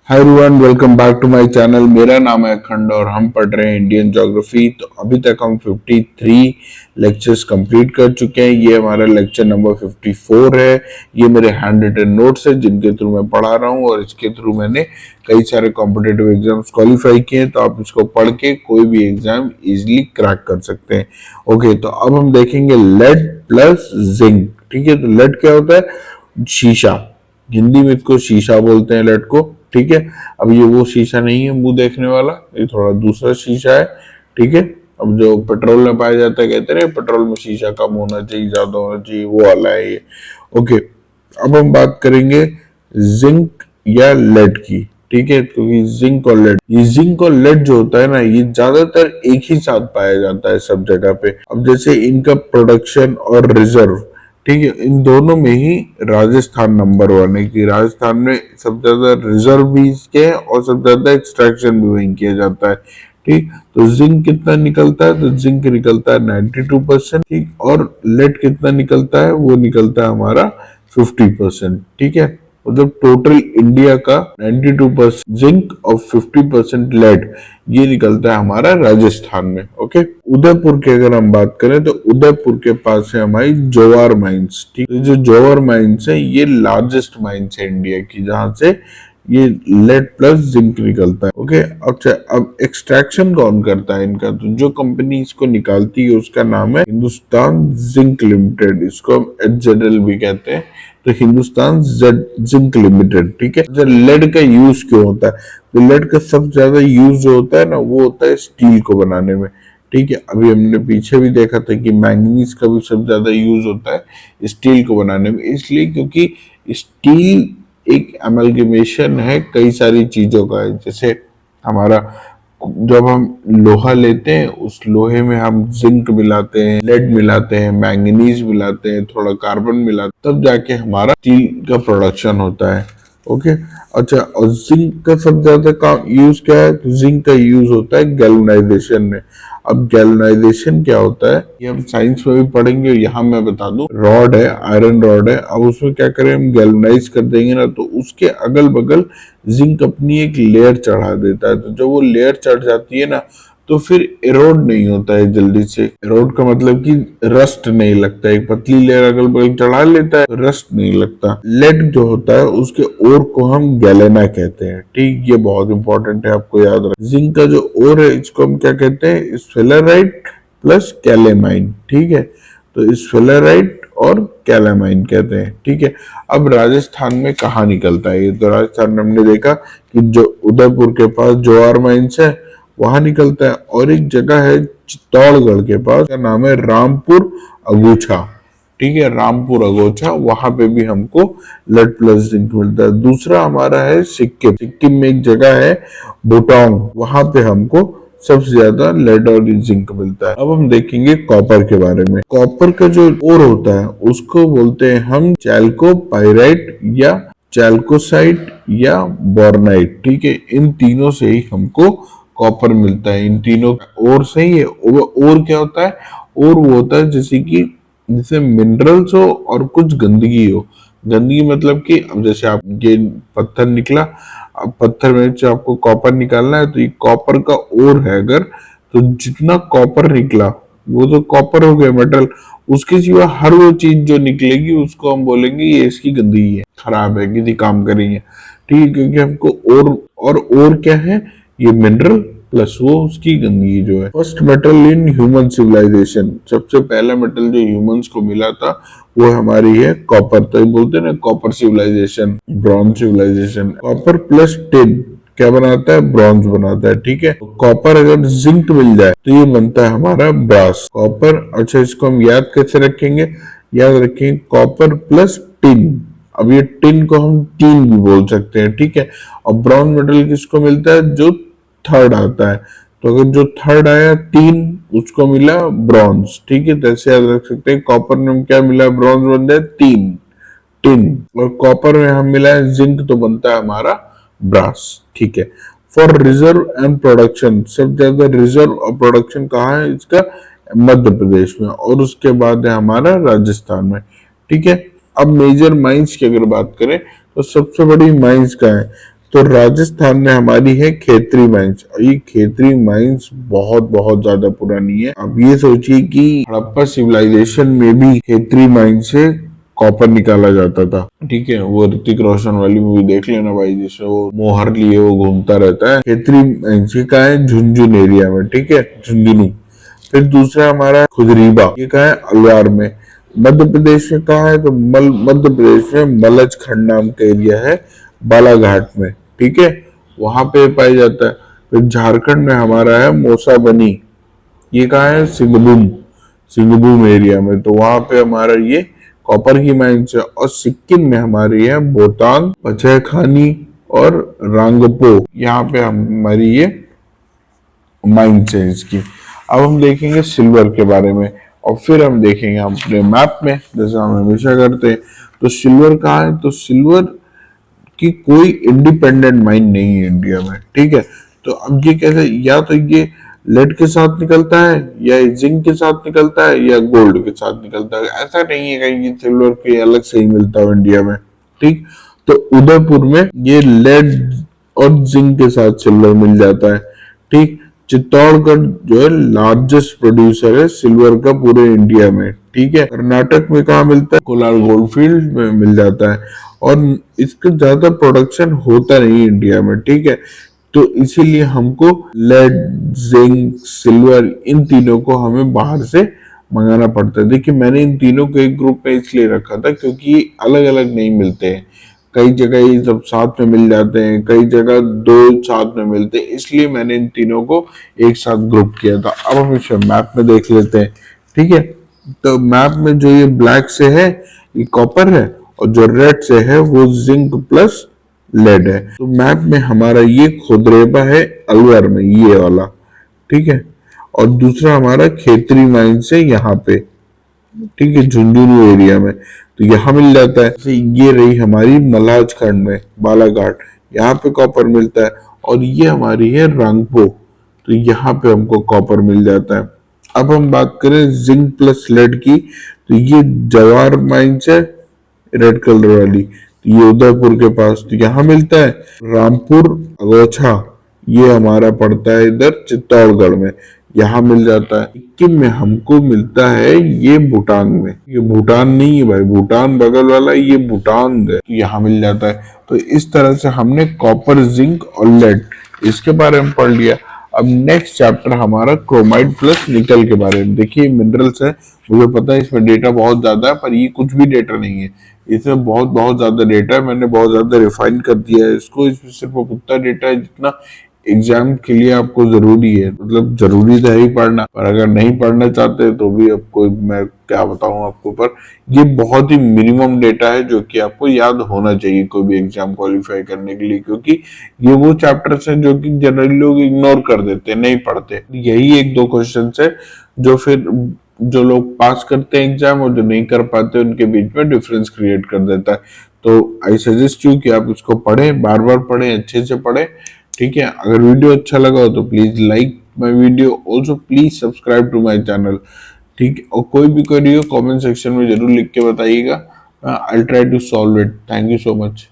Hi everyone, welcome back to my channel. मेरा नाम है अखंड और हम पढ़ रहे हैं इंडियन ज्योग्राफी। तो अभी तक हम 53 लेक्चर्स कंप्लीट कर चुके हैं। ये हमारा लेक्चर नंबर 54 है। ये मेरे हैंड रिटन नोट्स है जिनके थ्रू मैं पढ़ा रहा हूँ और इसके थ्रू मैंने कई सारे कॉम्पिटेटिव एग्जाम्स क्वालिफाई किए। तो आप इसको पढ़ के कोई भी एग्जाम इजिली क्रैक कर सकते हैं। ओके, तो अब हम देखेंगे लेड प्लस जिंक। ठीक है, तो लेड क्या होता है? शीशा। हिंदी में इसको शीशा बोलते हैं, लेड को। ठीक है, अब ये वो शीशा नहीं है मुंह देखने वाला, ये थोड़ा दूसरा शीशा है। ठीक है, अब जो पेट्रोल में पाया जाता है, कहते हैं पेट्रोल में शीशा कम होना चाहिए, ज्यादा होना चाहिए, वो वाला है ये। ओके, अब हम बात करेंगे जिंक या लेड की। ठीक है, क्योंकि जिंक और लेड, ये जिंक और लेड जो होता है ना, ये ज्यादातर एक ही साथ पाया जाता है सब जगह पे। अब जैसे इनका प्रोडक्शन और रिजर्व, ठीक है, इन दोनों में ही राजस्थान नंबर 1 है कि राजस्थान में सबसे ज्यादा रिजर्व भी इसके हैं और सबसे ज्यादा एक्सट्रैक्शन भी वहीं किया जाता है। ठीक, तो जिंक कितना निकलता है? तो जिंक निकलता है 92%। ठीक, और लेड कितना निकलता है? वो निकलता है हमारा 50%। ठीक है, मतलब टोटल इंडिया का 92% जिंक और 50% लेड ये निकलता है हमारा राजस्थान में। ओके, उदयपुर की अगर हम बात करें तो उदयपुर के पास है हमारी जोवार माइंस। ठीक है, जो जोवार माइंस है ये लार्जेस्ट माइंस है इंडिया की, जहां से ये लेड प्लस जिंक निकलता है। ओके, अच्छा, अब एक्सट्रैक्शन कौन करता है इनका? तो जो कंपनी इसको निकालती है उसका नाम है हिंदुस्तान जिंक लिमिटेड। इसको हम HZL भी कहते हैं, तो हिंदुस्तान जिंक लिमिटेड। ठीक है, अच्छा, लेड का यूज क्यों होता है? तो लेड का सबसे ज्यादा यूज जो होता है ना, वो होता है स्टील को बनाने में। ठीक है, अभी हमने पीछे भी देखा था कि मैंगनीज का भी सबसे ज्यादा यूज होता है स्टील को बनाने में, इसलिए क्योंकि स्टील एक अमलगमेशन है कई सारी चीजों का। जैसे हमारा जब हम लोहा लेते हैं, उस लोहे में हम जिंक मिलाते हैं, लेड मिलाते हैं, मैंगनीज मिलाते हैं, थोड़ा कार्बन मिलाते हैं, तब जाके हमारा स्टील का प्रोडक्शन होता है। ओके, अच्छा, और जिंक का सबसे ज्यादा काम यूज क्या है? तो जिंक का यूज होता है गैल्वेनाइजेशन में। अब गैल्वेनाइजेशन क्या होता है ये हम साइंस में भी पढ़ेंगे। यहाँ मैं बता दूं, रॉड है, आयरन रॉड है, अब उसमें क्या करें हम, गैल्वेनाइज कर देंगे ना, तो उसके अगल बगल जिंक अपनी एक लेयर चढ़ा देता है। तो जब वो लेयर चढ़ जाती है ना, तो फिर एरोड नहीं होता है जल्दी से। एरोड का मतलब कि रस्ट नहीं लगता है। एक पतली लेयर अगल बगल चढ़ा लेता है, रस्ट नहीं लगता। लेड जो होता है उसके ओर को हम गैलेना कहते हैं। ठीक, ये बहुत इंपॉर्टेंट है, आपको याद रखें। जिंक का जो ओर है इसको हम क्या कहते हैं? स्फेलेराइट प्लस कैलेमाइन। ठीक है, तो स्फेलेराइट और कैलामाइन कहते हैं। ठीक है, अब राजस्थान में कहाँ निकलता है ये? तो राजस्थान में हमने देखा कि जो उदयपुर के पास जोवार माइंस है वहां निकलता है, और एक जगह है चित्तौड़गढ़ के पास, का नाम है रामपुर अगूछा। ठीक है, रामपुर अगोछा, वहां पे भी हमको लेड प्लस जिंक मिलता है। दूसरा हमारा है सिक्किम। सिक्किम में एक जगह है बोटांग, वहां पे हमको सबसे ज्यादा लेड और जिंक मिलता है। अब हम देखेंगे कॉपर के बारे में। कॉपर का जो ओर होता है उसको बोलते हैं हम चैल्कोपाइराइट या चैल्कोसाइट या बोर्नाइट। ठीक है, इन तीनों से ही हमको कॉपर मिलता है, इन तीनों ओर से ही है। ओर क्या होता है? ओर वो होता है जैसे कि जैसे मिनरल्स हो और कुछ गंदगी हो। गंदगी मतलब कि अब जैसे आप ये पत्थर निकला, अब पत्थर में से आपको कॉपर निकालना है, तो ये कॉपर का ओर है अगर, तो जितना कॉपर निकला वो तो कॉपर हो गया मेटल, उसके सिवा हर वो चीज जो निकलेगी उसको हम बोलेंगे ये इसकी गंदगी है, खराब है, किसी काम करेंगे। ठीक है, क्योंकि हमको और क्या है? ये मिनरल प्लस वो उसकी गंदगी जो है। First metal in human civilisation, सबसे पहला मेटल जो ह्यूमंस को मिला था वो हमारी है कॉपर। तो बोलते हैं ना copper civilisation, bronze civilisation. Copper plus tin क्या बनाता है? ब्रॉन्ज बनाता है। ठीक है, कॉपर अगर जिंक मिल जाए तो ये बनता है हमारा ब्रास। कॉपर, अच्छा, इसको हम याद कैसे रखेंगे? याद रखेंगे कॉपर प्लस टिन। अब ये टिन को हम टीन भी बोल सकते हैं। ठीक है, और ब्रॉन्ज मेटल किसको मिलता है? जो थर्ड आता है। तो अगर जो थर्ड आया 3, उसको मिला ब्रॉन्ज। ठीक है, तो ऐसे याद रख सकते हैं, कॉपर में क्या मिला? ब्रॉन्ज बन जाए 3 टिन, और कॉपर में हम मिला है जिंक, तो बनता है हमारा ब्रास। ठीक है, फॉर रिजर्व एंड प्रोडक्शन, सबसे ज्यादा रिजर्व और प्रोडक्शन कहाँ है इसका? मध्य प्रदेश में, और उसके बाद है हमारा राजस्थान में। ठीक है, अब मेजर माइंस की अगर बात करें तो सबसे बड़ी माइंस का है तो राजस्थान में हमारी है खेतरी माइंस। ये खेतरी माइंस बहुत बहुत ज्यादा पुरानी है। अब ये सोचिए कि हड़प्पा सिविलाइजेशन में भी खेतरी माइंस से कॉपर निकाला जाता था। ठीक है, वो ऋतिक रोशन वाली मूवी देख लेना भाई, जिसमें वो मोहर लिए वो घूमता रहता है। खेतरी माइंस का है झुंझुनू एरिया में। ठीक है, झुंझुनू। फिर दूसरा हमारा खुजरीबा, ये कहा है अलवार में। मध्य प्रदेश में कहा है तो मध्य प्रदेश में मलज खंड नाम का एरिया है, बालाघाट में। ठीक है, वहां पे पाया जाता है। फिर झारखंड में हमारा है मौसा बनी, ये कहा है सिंहभूम, सिंहभूम एरिया में। तो वहां पे हमारा ये कॉपर की माइंस है। और सिक्किम में हमारी है बोतांग, पचैखानी और रांगपो, यहाँ पे हमारी ये माइंस है इसकी। अब हम देखेंगे सिल्वर के बारे में, और फिर हम देखेंगे अपने मैप में, जैसे हम हमेशा करते हैं। तो सिल्वर कहाँ है, तो सिल्वर की कोई इंडिपेंडेंट माइन नहीं है इंडिया में। ठीक है, तो अब ये कैसे, या तो ये लेड के साथ निकलता है, या जिंक के साथ निकलता है, या गोल्ड के साथ निकलता है। ऐसा नहीं है कहीं सिल्वर के अलग से ही मिलता है इंडिया में। ठीक, तो उदयपुर में ये लेड और जिंक के साथ सिल्वर मिल जाता है। ठीक, चित्तौड़गढ़ जो है लार्जेस्ट प्रोड्यूसर है सिल्वर का पूरे इंडिया में। ठीक है, कर्नाटक में कहा मिलता है, कोलार गोल्डफील्ड में मिल जाता है। और इसका ज्यादा प्रोडक्शन होता नहीं इंडिया में। ठीक है, तो इसीलिए हमको लेड, जिंक, सिल्वर, इन तीनों को हमें बाहर से मंगाना पड़ता है। देखिए, मैंने इन तीनों को एक ग्रुप में इसलिए रखा था क्योंकि अलग अलग नहीं मिलते हैं। कई जगह ये सब साथ में मिल जाते हैं, कई जगह दो साथ में मिलते हैं, इसलिए मैंने इन तीनों को एक साथ ग्रुप किया था। अब हम इसे मैप में देख लेते हैं। ठीक है, तो मैप में जो ये ब्लैक से है ये कॉपर है, और जो रेड से है वो जिंक प्लस लेड है। तो मैप में हमारा ये खुदरेबा है अलवर में, ये वाला। ठीक है, और दूसरा हमारा खेतरी माइन से यहाँ पे, ठीक है, झुंझुनू एरिया में, तो यहाँ मिल जाता है। तो ये रही हमारी मलाज खंड में बालाघाट, यहाँ पे कॉपर मिलता है। और ये हमारी है रंगपो, तो यहाँ पे हमको कॉपर मिल जाता है। अब हम बात करें जिंक प्लस लेड की, तो ये जवार माइंस है रेड कलर वाली, तो ये उदयपुर के पास, तो यहाँ मिलता है। रामपुर अगोछा, ये हमारा पड़ता है इधर चित्तौड़गढ़ में, यहाँ मिल जाता है। सिक्किम में हमको मिलता है ये भूटान में, ये भूटान नहीं है भाई, भूटान बगल वाला, ये भूटान है, तो यहाँ मिल जाता है। तो इस तरह से हमने कॉपर, जिंक और लेड इसके बारे में पढ़ लिया। अब नेक्स्ट चैप्टर हमारा क्रोमाइड प्लस निकल के बारे में। देखिए मिनरल्स है, मुझे पता है इसमें डेटा बहुत ज्यादा है, पर ये कुछ भी डेटा नहीं है, इसमें बहुत बहुत ज्यादा डेटा है। मैंने बहुत ज्यादा रिफाइन कर दिया है इसको, इसमें सिर्फ उतना डेटा है जितना एग्जाम के लिए आपको जरूरी है। मतलब जरूरी तो है ही पढ़ना, पर अगर नहीं पढ़ना चाहते तो भी आपको मैं क्या बताऊं आपको, पर ये बहुत ही मिनिमम डेटा है जो कि आपको याद होना चाहिए कोई भी एग्जाम क्वालिफाई करने के लिए, क्योंकि ये वो चैप्टर्स हैं जो कि जनरली लोग इग्नोर कर देते हैं, नहीं पढ़ते। यही एक दो क्वेश्चन है जो फिर जो लोग पास करते हैं एग्जाम और जो नहीं कर पाते उनके बीच में डिफरेंस क्रिएट कर देता है। तो आई सजेस्ट यू कि आप इसको पढ़ें, बार बार पढ़ें, अच्छे से पढ़ें। ठीक है, अगर वीडियो अच्छा लगा हो तो please like my video, also please subscribe to my channel. ठीक है, और कोई भी क्वेरी हो कमेंट सेक्शन में जरूर लिख के बताइएगा, I try to solve it. Thank you so much.